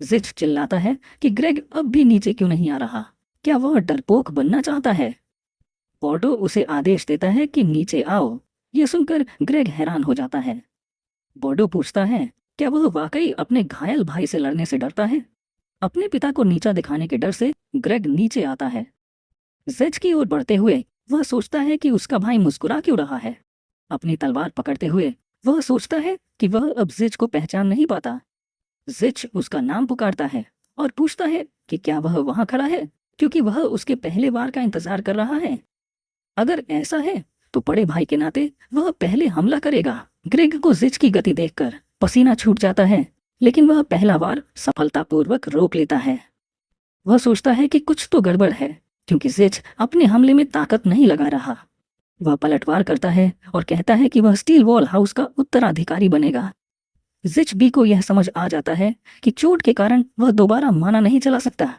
जिच चिल्लाता है कि ग्रेग अब भी नीचे क्यों नहीं आ रहा। क्या वह डरपोक बनना चाहता है? बॉर्डो उसे आदेश देता है कि नीचे आओ। यह सुनकर ग्रेग हैरान हो जाता है। बॉर्डो पूछता है, क्या वह वाकई अपने घायल भाई से लड़ने से डरता है? अपने पिता को नीचा दिखाने के डर से ग्रेग नीचे आता है। जेज की ओर बढ़ते हुए वह सोचता है कि उसका भाई मुस्कुरा क्यों रहा है। अपनी तलवार पकड़ते हुए वह सोचता है कि वह अब जिज को पहचान नहीं पाता। जिच उसका नाम पुकारता है और पूछता है कि क्या वह वहां खड़ा है, क्योंकि वह उसके पहले बार का इंतजार कर रहा है। अगर ऐसा है तो बड़े भाई के नाते वह पहले हमला करेगा। ग्रेग को जिच की गति देखकर पसीना छूट जाता है, लेकिन वह पहला बार सफलतापूर्वक रोक लेता है। वह सोचता है कि कुछ तो गड़बड़ है, क्योंकि जिच अपने हमले में ताकत नहीं लगा रहा। वह पलटवार करता है और कहता है कि वह स्टील वॉल हाउस का उत्तराधिकारी बनेगा। जिच बी को यह समझ आ जाता है कि चोट के कारण वह दोबारा माना नहीं चला सकता।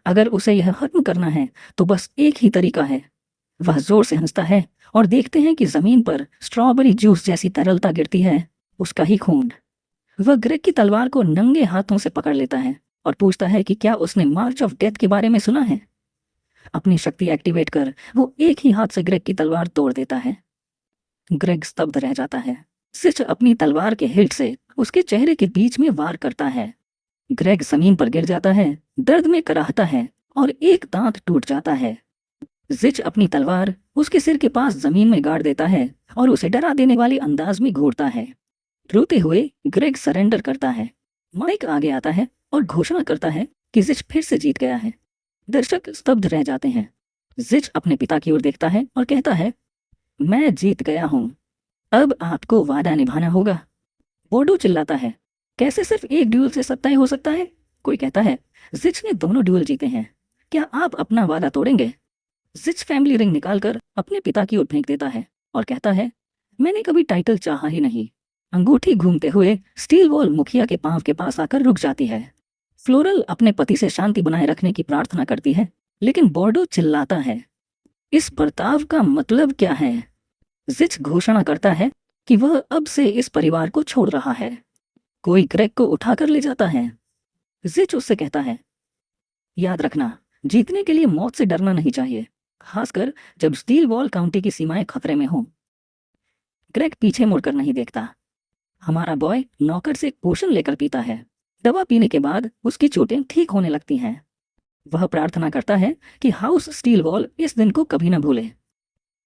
अगर उसे यह खत्म करना है तो बस एक ही तरीका है। वह जोर से हंसता है और देखते हैं कि जमीन पर स्ट्रॉबेरी जूस जैसी तरलता गिरती है, उसका ही खून। वह ग्रेग की तलवार को नंगे हाथों से पकड़ लेता है और पूछता है कि क्या उसने मार्च ऑफ डेथ के बारे में सुना है। अपनी शक्ति एक्टिवेट कर वो एक ही हाथ से ग्रेग की तलवार तोड़ देता है। ग्रेग स्तब्ध रह जाता है। सिच अपनी तलवार के हिल्ट से उसके चेहरे के बीच में वार करता है। ग्रेग जमीन पर गिर जाता है, दर्द में कराहता है और एक दांत टूट जाता है। जिच अपनी तलवार उसके सिर के पास जमीन में गाड़ देता है और उसे डरा देने वाले अंदाज में घूरता है। रोते हुए ग्रेग सरेंडर करता है। माइक आगे आता है और घोषणा करता है कि जिच फिर से जीत गया है। दर्शक स्तब्ध रह जाते हैं। जिच अपने पिता की ओर देखता है और कहता है, मैं जीत गया हूँ। अब आपको वादा निभाना होगा। बोर्डो चिल्लाता है, कैसे सिर्फ एक ड्यूल से सब तय हो सकता है? कोई कहता है, जिच ने दोनों ड्यूल जीते हैं, क्या आप अपना वादा तोड़ेंगे? जिच फैमिली रिंग निकालकर अपने पिता की ओर फेंक देता है और कहता है, मैंने कभी टाइटल चाहा ही नहीं। अंगूठी घूमते हुए स्टील वॉल मुखिया के पांव के पास आकर रुक जाती है। फ्लोरल अपने पति से शांति बनाए रखने की प्रार्थना करती है, लेकिन बॉर्डो चिल्लाता है, इस बर्ताव का मतलब क्या है? जिच घोषणा करता है कि वह अब से इस परिवार को छोड़ रहा है। कोई ग्रेग को उठाकर ले जाता है। जिच उससे कहता है, याद रखना, जीतने के लिए मौत से डरना नहीं चाहिए, खासकर जब स्टील वॉल काउंटी की सीमाएं खतरे में हों। ग्रेग पीछे मुड़कर नहीं देखता। हमारा बॉय नौकर से एक पोशन लेकर पीता है। दवा पीने के बाद उसकी चोटें ठीक होने लगती हैं। वह प्रार्थना करता है कि हाउस स्टील वॉल इस दिन को कभी न भूले।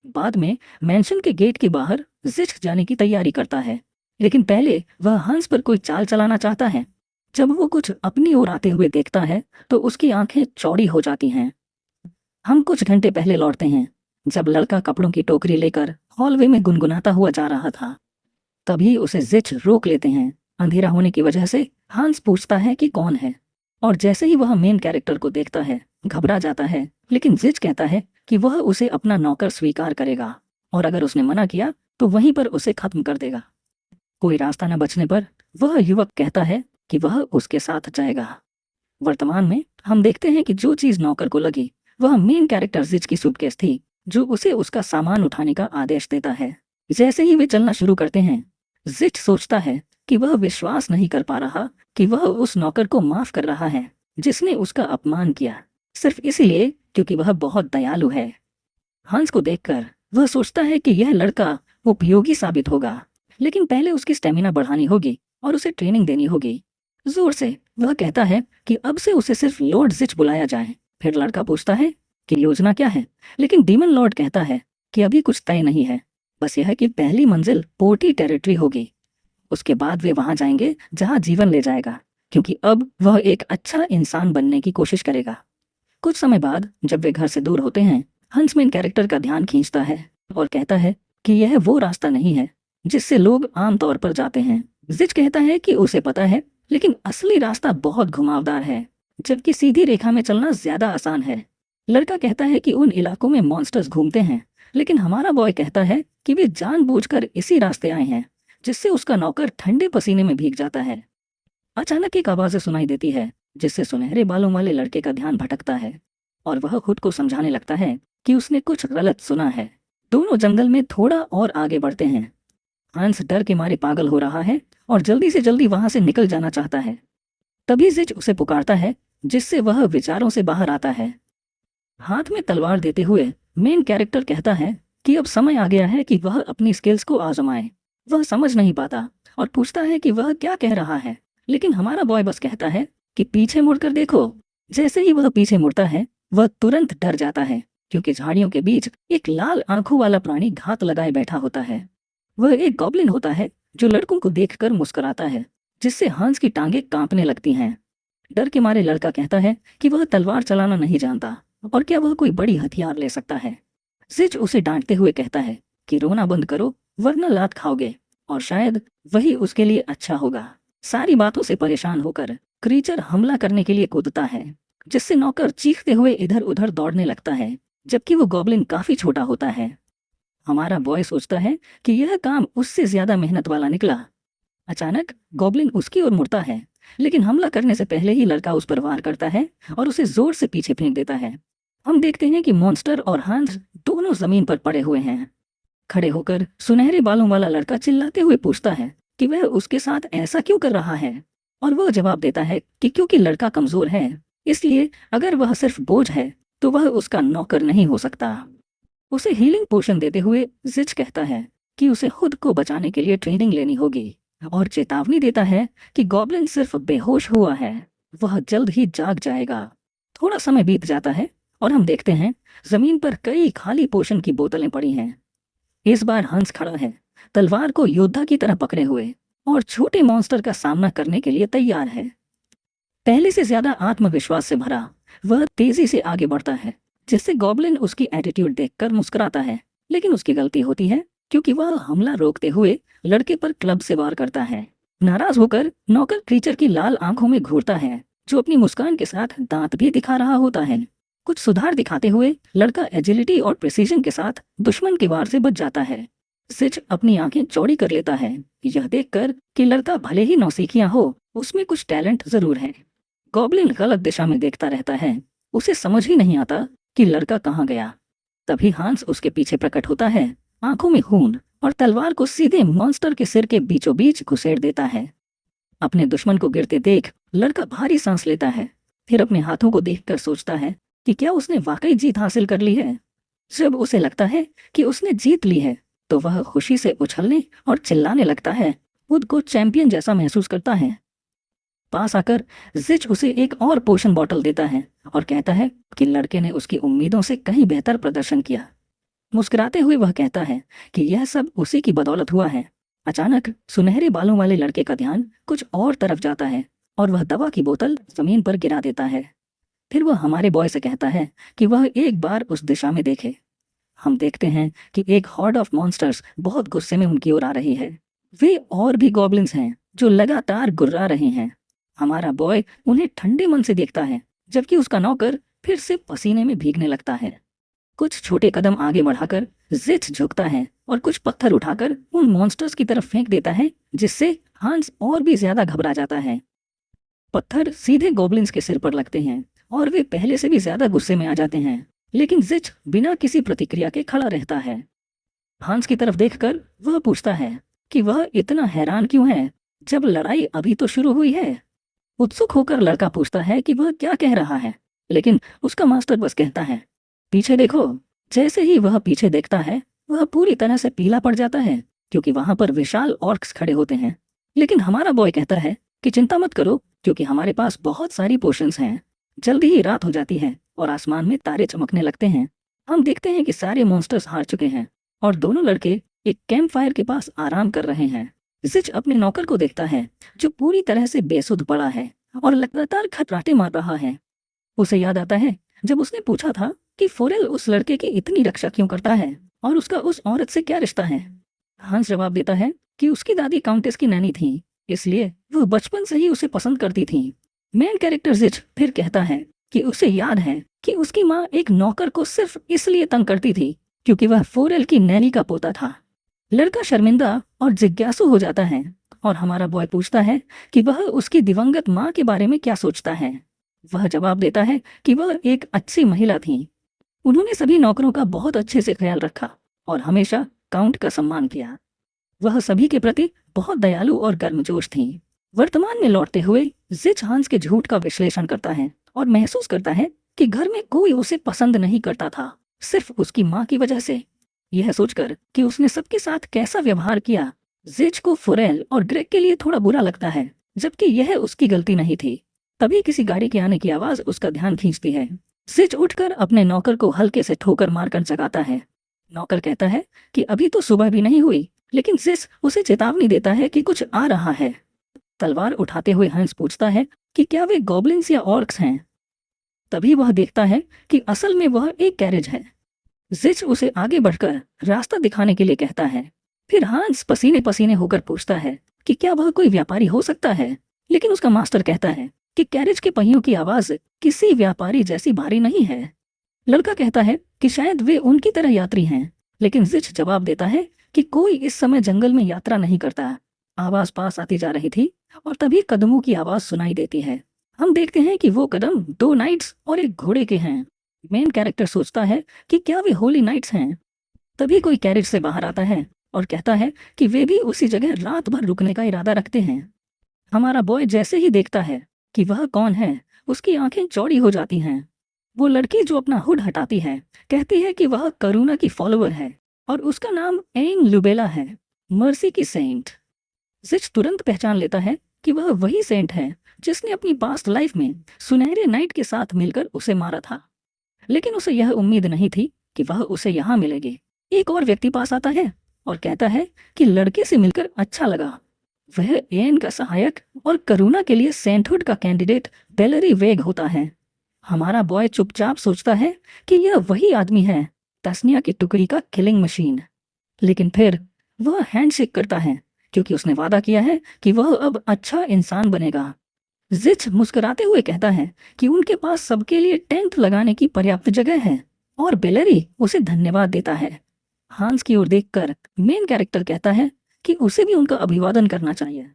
बाद में मैंशन के गेट के बाहर जिच जाने की तैयारी करता है, लेकिन पहले वह हंस पर कोई चाल चलाना चाहता है। जब वो कुछ अपनी ओर आते हुए देखता है तो उसकी आंखें चौड़ी हो जाती हैं। हम कुछ घंटे पहले लौटते हैं, जब लड़का कपड़ों की टोकरी लेकर हॉलवे में गुनगुनाता हुआ जा रहा था। तभी उसे जिच रोक लेते हैं। अंधेरा होने की वजह से हंस पूछता है कि कौन है, और जैसे ही वह मेन कैरेक्टर को देखता है घबरा जाता है, लेकिन जिच कहता है कि वह उसे अपना नौकर स्वीकार करेगा और अगर उसने मना किया तो वहीं पर उसे खत्म कर देगा। कोई रास्ता न बचने पर वह युवक कहता है कि वह उसके साथ जाएगा। वर्तमान में हम देखते हैं कि जो चीज नौकर को लगी वह मेन कैरेक्टर जिच की सूटकेस थी, जो उसे उसका सामान उठाने का आदेश देता है। जैसे ही वे चलना शुरू करते हैं, जिच सोचता है कि वह विश्वास नहीं कर पा रहा कि वह उस नौकर को माफ कर रहा है जिसने उसका अपमान किया, सिर्फ इसीलिए क्योंकि वह बहुत दयालु है। हंस को देखकर वह सोचता है कि यह लड़का उपयोगी साबित होगा, लेकिन पहले उसकी स्टेमिना बढ़ानी होगी और उसे ट्रेनिंग देनी होगी। जोर से वह कहता है कि अब से उसे सिर्फ लॉर्ड जिच बुलाया जाए। फिर लड़का पूछता है कि योजना क्या है, लेकिन डीमन लॉर्ड कहता है कि अभी कुछ तय नहीं है, बस यह कि पहली मंजिल पोर्टी टेरिटरी होगी। उसके बाद वे वहां जाएंगे जहां जीवन ले जाएगा, क्योंकि अब वह एक अच्छा इंसान बनने की कोशिश करेगा। कुछ समय बाद जब वे घर से दूर होते हैं, हंस मेन कैरेक्टर का ध्यान खींचता है और कहता है कि यह वो रास्ता नहीं है जिससे लोग आमतौर पर जाते हैं। जिच कहता है कि उसे पता है, लेकिन असली रास्ता बहुत घुमावदार है, जबकि सीधी रेखा में चलना ज्यादा आसान है। लड़का कहता है कि उन इलाकों में मॉन्स्टर्स घूमते हैं, लेकिन हमारा बॉय कहता है कि वे जानबूझकर इसी रास्ते आए हैं, जिससे उसका नौकर ठंडे पसीने में भीग जाता है। अचानक एक आवाज़ सुनाई देती है, जिससे सुनहरे बालों वाले लड़के का ध्यान भटकता है और वह खुद को समझाने लगता है कि उसने कुछ गलत सुना है। दोनों जंगल में थोड़ा और आगे बढ़ते हैं। हंस डर के मारे पागल हो रहा है और जल्दी से जल्दी वहां से निकल जाना चाहता है। तभी जिच उसे पुकारता है, जिससे वह विचारों से बाहर आता है। हाथ में तलवार देते हुए मेन कैरेक्टर कहता है कि अब समय आ गया है कि वह अपनी स्किल्स को आजमाए। वह समझ नहीं पाता और पूछता है कि वह क्या कह रहा है, लेकिन हमारा बॉय बस कहता है कि पीछे मुड़कर देखो। जैसे ही वह पीछे मुड़ता है, वह तुरंत डर जाता है, क्योंकि झाड़ियों के बीच एक लाल आंखों वाला प्राणी घात लगाए बैठा होता है। वह एक गॉब्लिन होता है जो लड़कों को देखकर मुस्कुराता है, जिससे हंस की टांगें कांपने लगती हैं। डर के मारे लड़का कहता है कि वह तलवार चलाना नहीं जानता और क्या वह कोई बड़ी हथियार ले सकता है। जिच उसे डांटते हुए कहता है कि रोना बंद करो, वरना लात खाओगे, और शायद वही उसके लिए अच्छा होगा। सारी बातों से परेशान होकर क्रीचर हमला करने के लिए कूदता है, जिससे नौकर चीखते हुए इधर उधर दौड़ने लगता है, जबकि वो गॉब्लिन काफी छोटा होता है। हमारा बॉय सोचता है कि यह काम उससे ज्यादा मेहनत वाला निकला। अचानक गॉब्लिन उसकी ओर मुड़ता है, लेकिन हमला करने से पहले ही लड़का उस पर वार करता है और उसे जोर से पीछे फेंक देता है। हम देखते हैं कि मॉन्स्टर और हांस दोनों जमीन पर पड़े हुए हैं। खड़े होकर सुनहरे बालों वाला लड़का चिल्लाते हुए पूछता है कि वह उसके साथ ऐसा क्यों कर रहा है, और वह जवाब देता है कि क्योंकि लड़का कमजोर है, इसलिए अगर वह सिर्फ बोझ है तो वह उसका नौकर नहीं हो सकता। उसे हीलिंग पोशन देते हुए जिच कहता है कि उसे खुद को बचाने के लिए ट्रेनिंग लेनी होगी, और चेतावनी देता है कि गॉब्लिन सिर्फ बेहोश हुआ है, वह जल्द ही जाग जाएगा। थोड़ा समय बीत जाता है और हम देखते हैं जमीन पर कई खाली पोशन की बोतलें पड़ी हैं। इस बार हंस खड़ा है, तलवार को योद्धा की तरह पकड़े हुए, और छोटे मॉन्स्टर का सामना करने के लिए तैयार है। पहले से ज्यादा आत्मविश्वास से भरा, वह तेजी से आगे बढ़ता है, जिससे गॉब्लिन उसकी एटीट्यूड देखकर मुस्कुराता है, लेकिन उसकी गलती होती है क्योंकि वह हमला रोकते हुए लड़के पर क्लब से वार करता है। नाराज होकर नौकर क्रीचर की लाल आंखों में घूरता है, जो अपनी मुस्कान के साथ दांत भी दिखा रहा होता है। कुछ सुधार दिखाते हुए लड़का एजिलिटी और प्रिसीजन के साथ दुश्मन के वार से बच जाता है। जिच अपनी आंखें चौड़ी कर लेता है, यह देखकर कि लड़का भले ही नौसिखिया हो, उसमें कुछ टैलेंट जरूर है। गॉब्लिन गलत दिशा में देखता रहता है, उसे समझ ही नहीं आता कि लड़का कहाँ गया। तभी हांस उसके पीछे प्रकट होता है, आंखों में खून, और तलवार को सीधे मॉन्स्टर के सिर के बीचों बीच घुसेड़ देता है। अपने दुश्मन को गिरते देख लड़का भारी सांस लेता है, फिर अपने हाथों को देखकर सोचता है कि क्या उसने वाकई जीत हासिल कर ली है। जब उसे लगता है कि उसने जीत ली है, तो वह खुशी से उछलने और चिल्लाने लगता है, खुद को चैंपियन जैसा महसूस करता है। पास आकर जिच उसे एक और पोशन बॉटल देता है और कहता है कि लड़के ने उसकी उम्मीदों से कहीं बेहतर प्रदर्शन किया। मुस्कुराते हुए वह कहता है कि यह सब उसी की बदौलत हुआ है। अचानक सुनहरे बालों वाले लड़के का ध्यान कुछ और तरफ जाता है और वह दवा की बोतल जमीन पर गिरा देता है। फिर वह हमारे बॉय से कहता है कि वह एक बार उस दिशा में देखे। हम देखते हैं कि एक हॉर्ड ऑफ मॉन्स्टर्स बहुत गुस्से में उनकी ओर आ रही है। वे और भी गॉब्लिन्स हैं जो लगातार गुर्रा रहे हैं। हमारा बॉय उन्हें ठंडे मन से देखता है, जबकि उसका नौकर फिर से पसीने में भीगने लगता है। कुछ छोटे कदम आगे बढ़ाकर जिच झुकता है और कुछ पत्थर उठाकर उन मॉन्स्टर्स की तरफ फेंक देता है, जिससे हांस और भी ज्यादा घबरा जाता है। पत्थर सीधे गॉब्लिन्स के सिर पर लगते हैं और वे पहले से भी ज्यादा गुस्से में आ जाते हैं, लेकिन जिच बिना किसी प्रतिक्रिया के खड़ा रहता है। हांस की तरफ देखकर वह पूछता है कि वह इतना हैरान क्यों है, जब लड़ाई अभी तो शुरू हुई है। उत्सुक होकर लड़का पूछता है कि वह क्या कह रहा है, लेकिन उसका मास्टर बस कहता है, पीछे देखो। जैसे ही वह पीछे देखता है, वह पूरी तरह से पीला पड़ जाता है, क्योंकि वहां पर विशाल ऑर्क्स खड़े होते हैं। लेकिन हमारा बॉय कहता है कि चिंता मत करो, क्योंकि हमारे पास बहुत सारी पोशंस हैं। जल्दी ही रात हो जाती है और आसमान में तारे चमकने लगते हैं। हम देखते हैं कि सारे मॉन्स्टर्स हार चुके हैं और दोनों लड़के एक कैंप फायर के पास आराम कर रहे हैं। जिच अपने नौकर को देखता है, जो पूरी तरह से बेसुध पड़ा है और लगातार खटराटे मार रहा है। उसे याद आता है जब उसने पूछा था कि फोरेल उस लड़के की इतनी रक्षा क्यों करता है और उसका उस औरत से क्या रिश्ता है। हंस जवाब देता है कि उसकी दादी काउंटेस की नैनी थी, इसलिए वह बचपन से ही उसे पसंद करती थी। मेन कैरेक्टर जिच फिर कहता है कि उसे याद है कि उसकी माँ एक नौकर को सिर्फ इसलिए तंग करती थी क्योंकि वह फोरेल की नैनी का पोता था। लड़का शर्मिंदा और जिज्ञासु हो जाता है और हमारा बॉय पूछता है कि वह उसकी दिवंगत माँ के बारे में क्या सोचता है। वह जवाब देता है कि वह एक अच्छी महिला थी, उन्होंने सभी नौकरों का बहुत अच्छे से ख्याल रखा और हमेशा काउंट का सम्मान किया। वह सभी के प्रति बहुत दयालु और गर्मजोश थी। वर्तमान में लौटते हुए जिच हांस के झूठ का विश्लेषण करता है और महसूस करता है कि घर में कोई उसे पसंद नहीं करता था, सिर्फ उसकी माँ की वजह से। यह सोचकर कि उसने सबके साथ कैसा व्यवहार किया, जिच को फुरेल और ग्रेग के लिए थोड़ा बुरा लगता है, जबकि यह उसकी गलती नहीं थी। तभी किसी गाड़ी के आने की आवाज उसका ध्यान खींचती है। जिच उठकर अपने नौकर को हल्के से ठोकर मारकर जगाता है। नौकर कहता है कि अभी तो सुबह भी नहीं हुई, लेकिन जिच उसे चेतावनी देता है कि कुछ आ रहा है। तलवार उठाते हुए हंस पूछता है कि क्या वे गॉब्लिन्स या ऑर्क्स हैं। तभी वह देखता है कि असल में वह एक कैरेज है। जिच उसे आगे बढ़कर रास्ता दिखाने के लिए कहता है। फिर हांस पसीने पसीने होकर पूछता है कि क्या वह कोई व्यापारी हो सकता है, लेकिन उसका मास्टर कहता है कि कैरेज के पहियों की आवाज किसी व्यापारी जैसी भारी नहीं है। लड़का कहता है कि शायद वे उनकी तरह यात्री हैं, लेकिन जिच जवाब देता है कि कोई इस समय जंगल में यात्रा नहीं करता। आवाज पास आती जा रही थी और तभी कदमों की आवाज सुनाई देती है। हम देखते हैं कि वो कदम 2 नाइट्स और एक घोड़े के हैं। मेन कैरेक्टर सोचता है कि क्या वे होली नाइट्स हैं। तभी कोई कैरेज से बाहर आता है और कहता है कि वे भी उसी जगह रात भर रुकने का इरादा रखते हैं। हमारा बॉय जैसे ही देखता है कि वह कौन है, उसकी आंखें चौड़ी हो जाती हैं। वो लड़की जो अपना हुड हटाती है कहती है कि वह करुणा की फॉलोअर है और उसका नाम एन लुबेला है, मर्सी की सेंट। जिच तुरंत पहचान लेता है कि वह वही सेंट है जिसने अपनी पास्ट लाइफ में सुनहरे नाइट के साथ मिलकर उसे मारा था। लेकिन उसे यह उम्मीद नहीं थी कि वह उसे यहाँ मिलेगी। एक और व्यक्ति पास आता है और कहता है कि लड़के से मिलकर अच्छा लगा। वह एन का सहायक और करुणा के लिए सेंटहुड का कैंडिडेट बेलरी वेग होता है। हमारा बॉय चुपचाप सोचता है कि यह वही आदमी है, तस्निया की टुकड़ी का किलिंग मशीन। लेकिन फिर वह हैंडशेक करता है क्योंकि उसने वादा किया है कि वह अब अच्छा इंसान बनेगा। जिच मुस्कुराते हुए कहता है कि उनके पास सबके लिए टेंट लगाने की पर्याप्त जगह है और बेलरी उसे धन्यवाद देता है। हांस की ओर देखकर मेन कैरेक्टर कहता है कि उसे भी उनका अभिवादन करना चाहिए।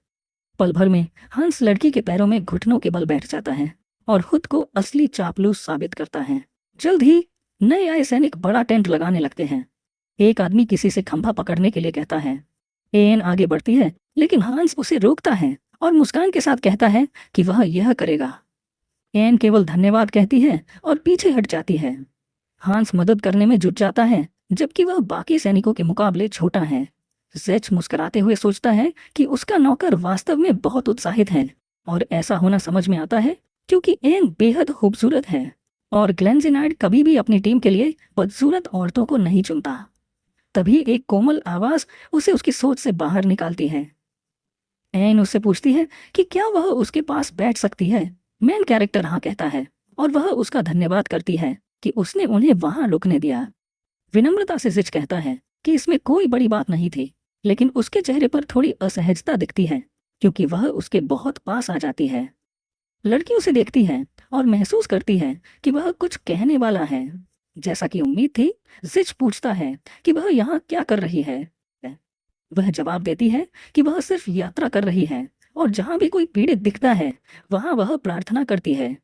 पल भर में हंस लड़की के पैरों में घुटनों के बल बैठ जाता है और खुद को असली चापलूस साबित करता है। जल्द ही नए आए सैनिक बड़ा टेंट लगाने लगते हैं। एक आदमी किसी से खंभा पकड़ने के लिए कहता है। एन आगे बढ़ती है, लेकिन हांस उसे रोकता है और मुस्कान के साथ कहता है कि वह यह करेगा। एन केवल धन्यवाद कहती है और पीछे हट जाती है। हांस मदद करने में जुट जाता है, जबकि वह बाकी सैनिकों के मुकाबले छोटा है। जिच मुस्कुराते हुए सोचता है कि उसका नौकर वास्तव में बहुत उत्साहित है, और ऐसा होना समझ में आता है क्योंकि एन बेहद खूबसूरत है और ग्लेंजिनाइड कभी भी अपनी टीम के लिए बदसूरत औरतों को नहीं चुनता। तभी एक कोमल आवाज उसे उसकी सोच से बाहर निकालती है। एन उससे पूछती है कि क्या वह उसके पास बैठ सकती है। मेन कैरेक्टर हाँ कहता है और वह उसका धन्यवाद करती है कि उसने उन्हें वहां रुकने दिया। विनम्रता से जिच कहता है कि इसमें कोई बड़ी बात नहीं थी, लेकिन उसके चेहरे पर थोड़ी असहजता दिखती है क्योंकि वह उसके बहुत पास आ जाती है। लड़की उसे देखती है और महसूस करती है कि वह कुछ कहने वाला है। जैसा कि उम्मीद थी, जिच पूछता है कि वह यहाँ क्या कर रही है। वह जवाब देती है कि वह सिर्फ यात्रा कर रही है और जहाँ भी कोई पीड़ित दिखता है वहाँ वह प्रार्थना करती है।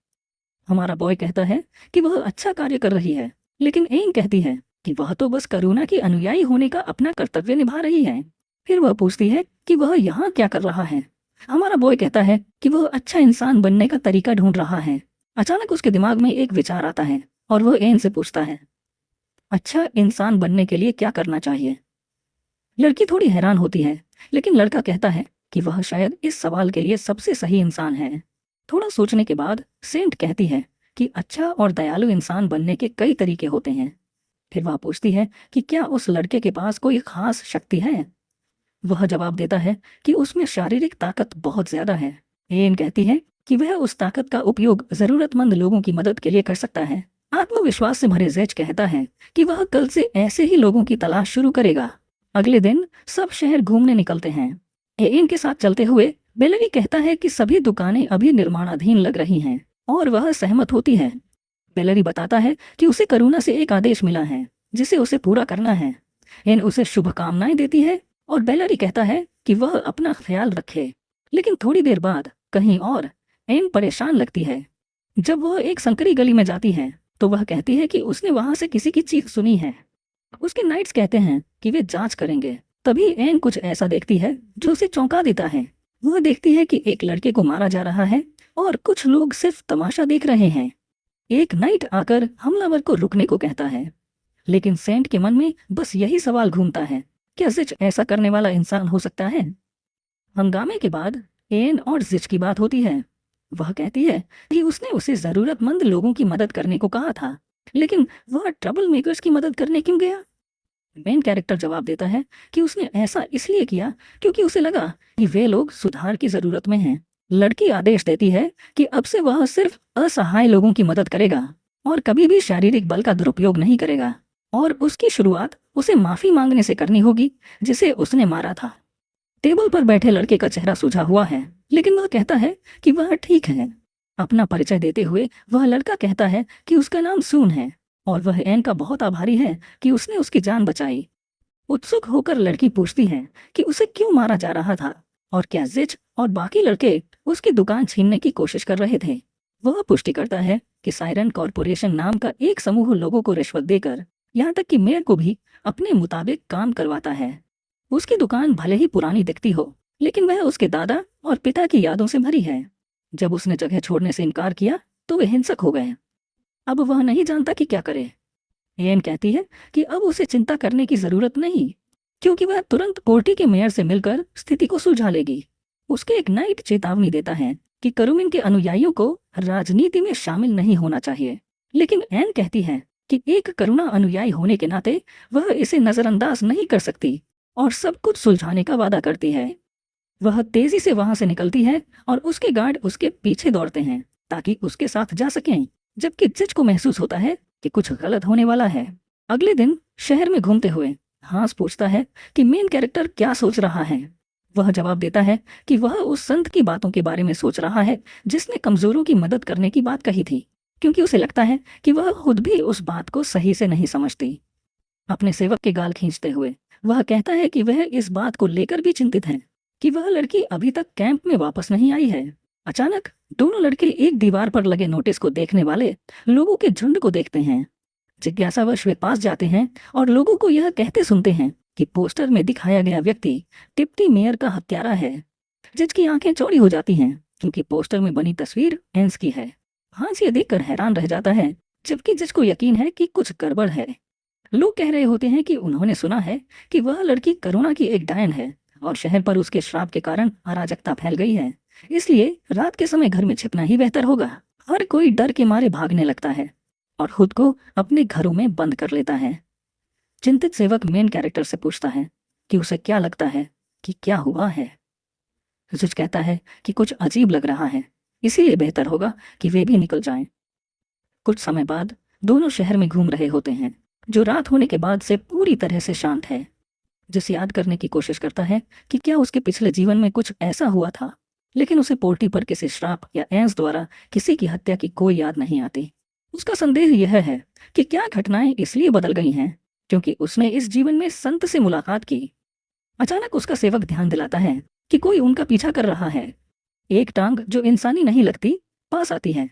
हमारा बॉय कहता है कि वह अच्छा कार्य कर रही है, लेकिन एन कहती है कि वह तो बस करुणा की अनुयायी होने का अपना कर्तव्य निभा रही है। फिर वह पूछती है कि वह यहाँ क्या कर रहा है। हमारा बॉय कहता है कि वह अच्छा इंसान बनने का तरीका ढूंढ रहा है। अचानक उसके दिमाग में एक विचार आता है और वह एन से पूछता है, अच्छा इंसान बनने के लिए क्या करना चाहिए। लड़की थोड़ी हैरान होती है, लेकिन लड़का कहता है कि वह शायद इस सवाल के लिए सबसे सही इंसान है। थोड़ा सोचने के बाद सेंट कहती है कि अच्छा और दयालु इंसान बनने के कई तरीके होते हैं। फिर वह पूछती है कि क्या उस लड़के के पास कोई खास शक्ति है। वह जवाब देता है कि उसमें शारीरिक ताकत बहुत ज्यादा है। एन कहती है कि वह उस ताकत का उपयोग जरूरतमंद लोगों की मदद के लिए कर सकता है। आत्मविश्वास से भरे जिच कहता है कि वह कल से ऐसे ही लोगों की तलाश शुरू करेगा। अगले दिन सब शहर घूमने निकलते हैं। एन के साथ चलते हुए बेलरी कहता है कि सभी दुकानें अभी निर्माणाधीन लग रही हैं और वह सहमत होती है। बेलरी बताता है कि उसे करुणा से एक आदेश मिला है जिसे उसे पूरा करना है। एन उसे शुभकामनाएं देती है और बेलरी कहता है कि वह अपना ख्याल रखे। लेकिन थोड़ी देर बाद कहीं और एन परेशान लगती है। जब वह एक संकरी गली में जाती है तो वह कहती है कि उसने वहां से किसी की चीख सुनी है। उसके नाइट्स कहते हैं कि वे जांच करेंगे। तभी एन कुछ ऐसा देखती है जो उसे चौंका देता है। वह देखती है कि एक लड़के को मारा जा रहा है और कुछ लोग सिर्फ तमाशा देख रहे हैं। एक नाइट आकर हमलावर को रुकने को कहता है, लेकिन सेंट के मन में बस यही सवाल घूमता है, क्या जिच ऐसा करने वाला इंसान हो सकता है? हंगामे के बाद एन और जिच की बात होती है। वह कहती है कि उसने उसे जरूरतमंद लोगों की मदद करने को कहा था, लेकिन वह ट्रबल मेकर्स की मदद करने क्यों गया? मेन कैरेक्टर जवाब देता है कि उसने ऐसा इसलिए किया क्योंकि उसे लगा कि वे लोग सुधार की जरूरत में हैं। लड़की आदेश देती है कि अब से वह सिर्फ असहाय लोगों की मदद करेगा और कभी भी शारीरिक बल का दुरुपयोग नहीं करेगा, और उसकी शुरुआत उसे माफी मांगने से करनी होगी जिसे उसने मारा था। टेबल पर बैठे लड़के का चेहरा सूझा हुआ है, लेकिन वह कहता है कि वह ठीक है। अपना परिचय देते हुए वह लड़का कहता है कि उसका नाम सून है और वह एन का बहुत आभारी है कि उसने उसकी जान बचाई। उत्सुक होकर लड़की पूछती है कि उसे क्यों मारा जा रहा था और क्या जिच और बाकी लड़के उसकी दुकान छीनने की कोशिश कर रहे थे। वह पुष्टि करता है कि साइरन कॉरपोरेशन नाम का एक समूह लोगों को रिश्वत देकर, यहाँ तक कि मेयर को भी अपने मुताबिक काम करवाता है। उसकी दुकान भले ही पुरानी दिखती हो, लेकिन वह उसके दादा और पिता की यादों से भरी है। जब उसने जगह छोड़ने से इनकार किया तो वे हिंसक हो गए। अब वह नहीं जानता कि क्या करे। एन कहती है कि अब उसे चिंता करने की जरूरत नहीं, क्योंकि वह तुरंत पोर्टी के मेयर से मिलकर स्थिति को सुलझा लेगी। उसके एक नाइट चेतावनी देता है कि करुमिन के अनुयायियों को राजनीति में शामिल नहीं होना चाहिए, लेकिन एन कहती है कि एक करुणा अनुयायी होने के नाते वह इसे नजरअंदाज नहीं कर सकती और सब कुछ सुलझाने का वादा करती है। वह तेजी से वहां से निकलती है और उसके गार्ड उसके पीछे दौड़ते हैं ताकि उसके साथ जा सकें, जबकि जिच को महसूस होता है कि कुछ गलत होने वाला है। अगले दिन शहर में घूमते हुए हांस पूछता है कि मेन कैरेक्टर क्या सोच रहा है। वह जवाब देता है कि वह उस संत की बातों के बारे में सोच रहा है जिसने कमजोरों की मदद करने की बात कही थी, क्योंकि उसे लगता है कि वह खुद भी उस बात को सही से नहीं समझती। अपने सेवक के गाल खींचते हुए वह कहता है कि वह इस बात को लेकर भी चिंतित है कि वह लड़की अभी तक कैंप में वापस नहीं आई है। अचानक दोनों लड़के एक दीवार पर लगे नोटिस को देखने वाले लोगों के झुंड को देखते हैं। जिज्ञासावश वे पास जाते हैं और लोगों को यह कहते सुनते हैं कि पोस्टर में दिखाया गया व्यक्ति डिप्टी मेयर का हत्यारा है। जिज की आंखें चौड़ी हो जाती हैं क्योंकि पोस्टर में बनी तस्वीर एंस की है। हांस ये देखकर हैरान रह जाता है, जबकि जिज को यकीन है कि कुछ गड़बड़ है। लोग कह रहे होते हैं कि उन्होंने सुना है कि वह लड़की करुणा की एक डायन है और शहर पर उसके श्राप के कारण अराजकता फैल गई है, इसलिए रात के समय घर में छिपना ही बेहतर होगा। हर कोई डर के मारे भागने लगता है और खुद को अपने घरों में बंद कर लेता है। चिंतित सेवक मेन कैरेक्टर से पूछता है कि उसे क्या लगता है कि क्या हुआ है। जिज कहता है कि कुछ अजीब लग रहा है, इसीलिए बेहतर होगा कि वे भी निकल जाएं। कुछ समय बाद दोनों शहर में घूम रहे होते हैं, जो रात होने के बाद से पूरी तरह से शांत है। जिस याद करने की कोशिश करता है कि क्या उसके पिछले जीवन में कुछ ऐसा हुआ था, लेकिन उसे पोर्टी पर किसी श्राप या एंस द्वारा किसी की हत्या की कोई याद नहीं आती। उसका संदेह यह है कि क्या घटनाएं इसलिए बदल गई हैं क्योंकि उसने इस जीवन में संत से मुलाकात की। अचानक उसका सेवक ध्यान दिलाता है कि कोई उनका पीछा कर रहा है। एक टांग जो इंसानी नहीं लगती पास आती है